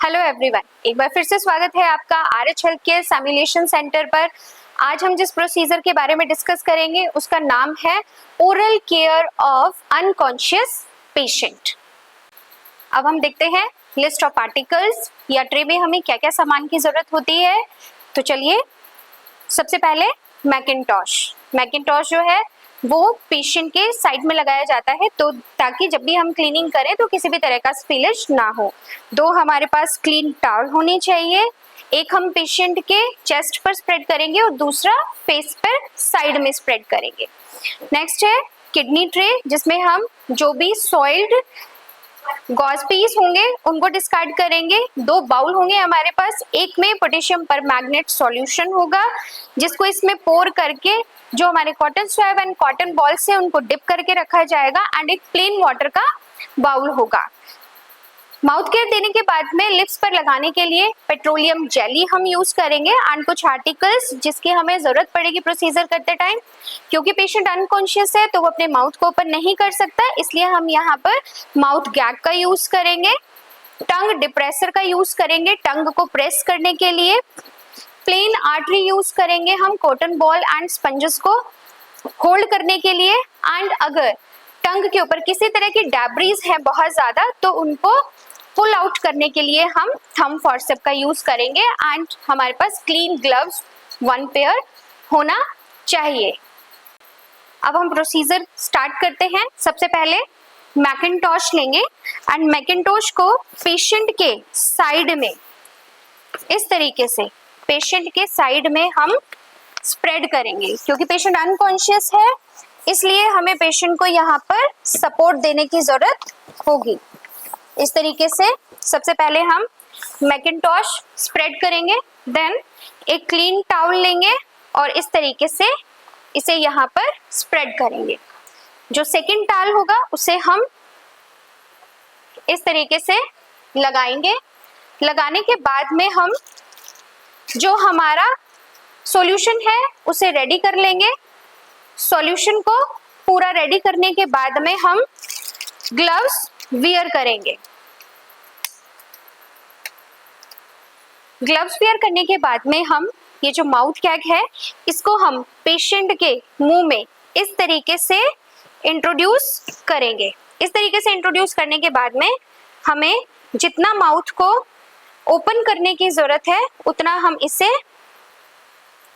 Hello everyone, एक बार फिर से स्वागत है आपका RH health care simulation centre पर। आज हम जिस प्रोसीजर के बारे में डिस्कस करेंगे उसका नाम है oral care of unconscious patient. अब हम देखते हैं लिस्ट ऑफ आर्टिकल्स या ट्रे में हमें क्या क्या सामान की जरूरत होती है। तो चलिए, सबसे पहले मैकिन्टॉश जो है वो पेशेंट के साइड में लगाया जाता है तो ताकि जब भी हम क्लीनिंग करें तो किसी भी तरह का स्पिलेज ना हो। दो हमारे पास क्लीन टॉवल होनी चाहिए, एक हम पेशेंट के चेस्ट पर स्प्रेड करेंगे और दूसरा फेस पर साइड में स्प्रेड करेंगे। नेक्स्ट है किडनी ट्रे, जिसमें हम जो भी सॉइल्ड गॉज पीस होंगे उनको डिस्कार्ड करेंगे। दो बाउल होंगे हमारे पास, एक में पोटेशियम परमैंगनेट सॉल्यूशन होगा जिसको इसमें पोर करके जो हमारे cotton swab and cotton balls है उनको डिप करके रखा जाएगा, एंड एक प्लेन वाटर का बाउल होगा। माउथ केयर देने के बाद में लिप्स पर लगाने के लिए पेट्रोलियम जेली हम यूज करेंगे, एंड कुछ आर्टिकल्स जिसकी हमें जरूरत पड़ेगी प्रोसीजर करते टाइम, क्योंकि पेशेंट अनकॉन्शियस है तो वो अपने माउथ को ओपन नहीं कर सकता, इसलिए हम यहाँ पर माउथ गैग का यूज करेंगे। टंग डिप्रेसर का यूज करेंगे टंग को प्रेस करने के लिए। प्लेन आर्टरी यूज करेंगे हम कॉटन बॉल एंड स्पंजेस को होल्ड करने के लिए। एंड अगर टंग के ऊपर किसी तरह की डैब्रीज है बहुत ज्यादा तो उनको पुल आउट करने के लिए हम थंब फॉर्सेप का यूज करेंगे, एंड हमारे पास क्लीन ग्लव्स 1 पेयर होना चाहिए। अब हम प्रोसीजर स्टार्ट करते हैं। सबसे पहले मैकिन्टॉश लेंगे एंड मैकिन्टॉश को पेशेंट के साइड में इस तरीके से पेशेंट के साइड में हम स्प्रेड करेंगे। क्योंकि पेशेंट अनकॉन्शियस है इसलिए हमें पेशेंट को यहाँ पर सपोर्ट देने की जरूरत होगी। इस तरीके से सबसे पहले हम मैकिन्टॉश स्प्रेड करेंगे, देन एक क्लीन टॉवल लेंगे और इस तरीके से इसे यहाँ पर स्प्रेड करेंगे। जो सेकंड टॉवल होगा उसे हम इस तरीके से लगाएंगे। लगाने के बाद में हम जो हमारा सॉल्यूशन है उसे रेडी कर लेंगे। सॉल्यूशन को पूरा रेडी करने के बाद में हम ग्लव्स वियर करेंगे। ग्लव्स वियर करने के बाद में हम ये जो माउथ गैग है इसको हम पेशेंट के मुंह में इस तरीके से इंट्रोड्यूस करेंगे। इस तरीके से इंट्रोड्यूस करने के बाद में हमें जितना माउथ को ओपन करने की जरूरत है उतना हम इसे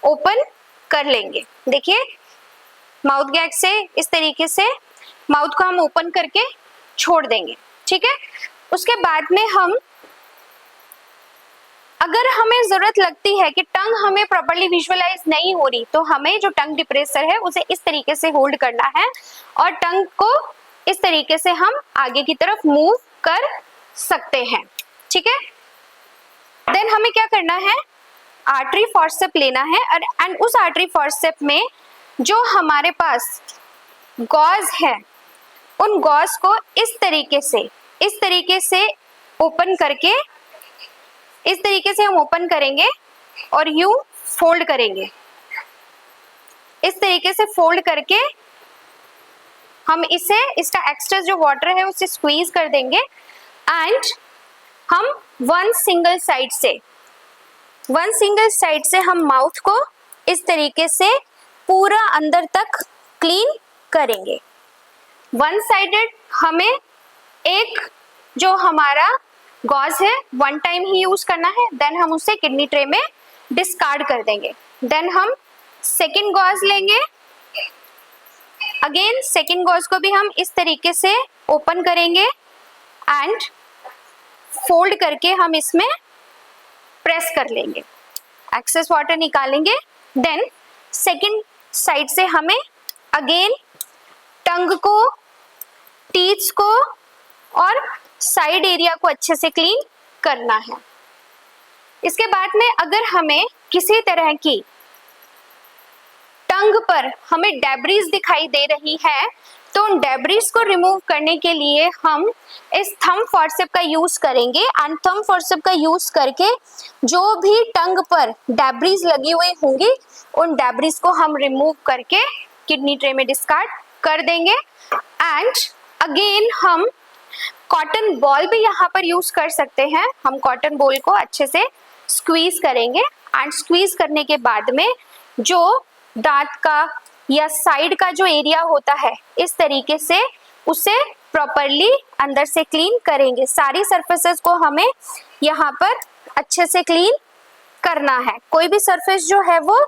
ओपन कर लेंगे। देखिए, माउथ गैग से इस तरीके से माउथ को हम ओपन करके छोड़ देंगे, ठीक है। उसके बाद में हम अगर हमें जरूरत लगती है कि टंग हमें प्रॉपर्ली विजुअलाइज नहीं हो रही तो हमें जो टंग डिप्रेसर है उसे इस तरीके से होल्ड करना है और टंग को इस तरीके से हम आगे की तरफ मूव कर सकते हैं, ठीक है। देन हमें क्या करना है, आर्टरी फॉर्सेप लेना है एंड उस आर्टरी फॉर्सेप में जो हमारे पास गॉज है उन गॉज को इस तरीके से ओपन करके इस तरीके से हम ओपन करेंगे और यूं फोल्ड करेंगे। इस तरीके से फोल्ड करके हम इसका एक्स्ट्रा जो वाटर है उसे स्क्वीज कर देंगे एंड हम वन सिंगल साइड से हम माउथ को इस तरीके से पूरा अंदर तक क्लीन करेंगे। वन साइडेड हमें एक जो हमारा गॉज है 1 टाइम ही यूज करना है, देन हम उसे किडनी ट्रे में डिस्कार्ड कर देंगे। देन हम सेकंड गॉज लेंगे, अगेन सेकंड गॉज को भी हम इस तरीके से ओपन करेंगे एंड फोल्ड करके हम इसमें प्रेस कर लेंगे, एक्सेस वाटर निकालेंगे। देन सेकंड साइड से हमें अगेन टंग को, टीथ को और साइड एरिया को अच्छे से क्लीन करना है। इसके बाद में अगर हमें किसी तरह की टंग पर हमें डेब्रीज दिखाई दे रही है तो उन डेब्रीज को रिमूव करने के लिए हम इस थंब फॉर्सेप का यूज करेंगे एंड थंब फॉर्सेप का यूज करके जो भी टंग पर डेब्रीज लगी हुई होंगी उन डेब्रीज को हम रिमूव करके किडनी ट्रे में डिस्कार्ड कर देंगे। एंड अगेन हम कॉटन बॉल भी यहाँ पर यूज कर सकते हैं। हम कॉटन बॉल को अच्छे से स्क्वीज करेंगे एंड स्क्वीज करने के बाद में जो दांत का या साइड का जो एरिया होता है इस तरीके से उसे प्रॉपरली अंदर से क्लीन करेंगे। सारी सरफेसेस को हमें यहाँ पर अच्छे से क्लीन करना है, कोई भी सरफेस जो है वो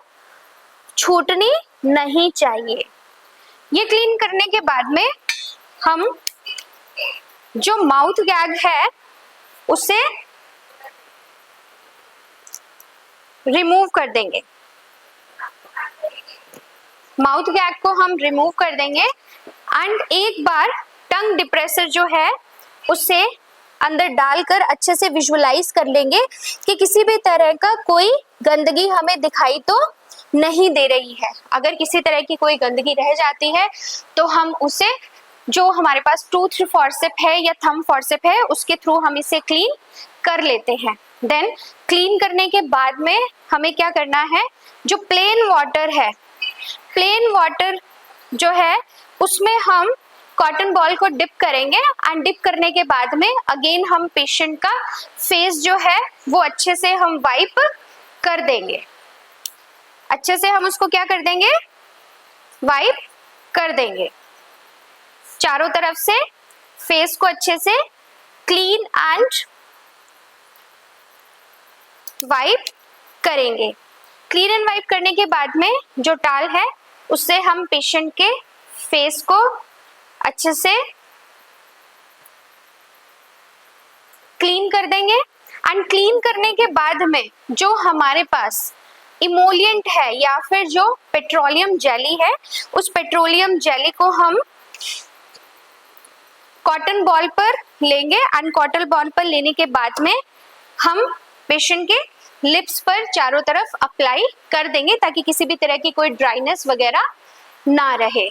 छूटनी नहीं चाहिए। ये क्लीन करने के बाद में हम जो माउथ गैग है उसे रिमूव कर देंगे। माउथ गैग को हम रिमूव कर देंगे एंड एक बार टंग डिप्रेसर जो है उसे अंदर डालकर अच्छे से विजुअलाइज कर लेंगे कि किसी भी तरह का कोई गंदगी हमें दिखाई तो नहीं दे रही है। अगर किसी तरह की कोई गंदगी रह जाती है तो हम उसे जो हमारे पास टूथ फॉर्सेप है या थंब फॉर्सेप है उसके थ्रू हम इसे क्लीन कर लेते हैं। देन क्लीन करने के बाद में हमें क्या करना है, जो प्लेन वाटर है, प्लेन वाटर जो है उसमें हम कॉटन बॉल को डिप करेंगे एंड डिप करने के बाद में अगेन हम पेशेंट का फेस जो है वो अच्छे से हम वाइप कर देंगे। अच्छे से हम उसको क्या कर देंगे, वाइप कर देंगे। चारों तरफ से फेस को अच्छे से क्लीन एंड वाइप करेंगे। क्लीन एंड वाइप करने के बाद में जो टाल है उससे हम पेशेंट के फेस को अच्छे से क्लीन कर देंगे एंड क्लीन करने के बाद में जो हमारे पास इमोलिएंट है या फिर जो पेट्रोलियम जेली है उस पेट्रोलियम जेली को हम कॉटन बॉल पर लेंगे एंड कॉटन बॉल पर लेने के बाद में हम पेशेंट के लिप्स पर चारों तरफ अप्लाई कर देंगे ताकि किसी भी तरह की कोई ड्राइनेस वगैरह ना रहे।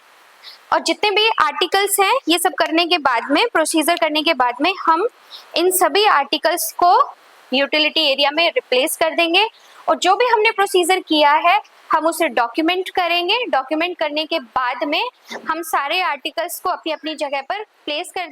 और जितने भी आर्टिकल्स हैं ये सब करने के बाद में, प्रोसीजर करने के बाद में हम इन सभी आर्टिकल्स को यूटिलिटी एरिया में रिप्लेस कर देंगे और जो भी हमने प्रोसीजर किया है हम उसे डॉक्यूमेंट करेंगे। डॉक्यूमेंट करने के बाद में हम सारे आर्टिकल्स को अपनी अपनी जगह पर प्लेस कर देंगे।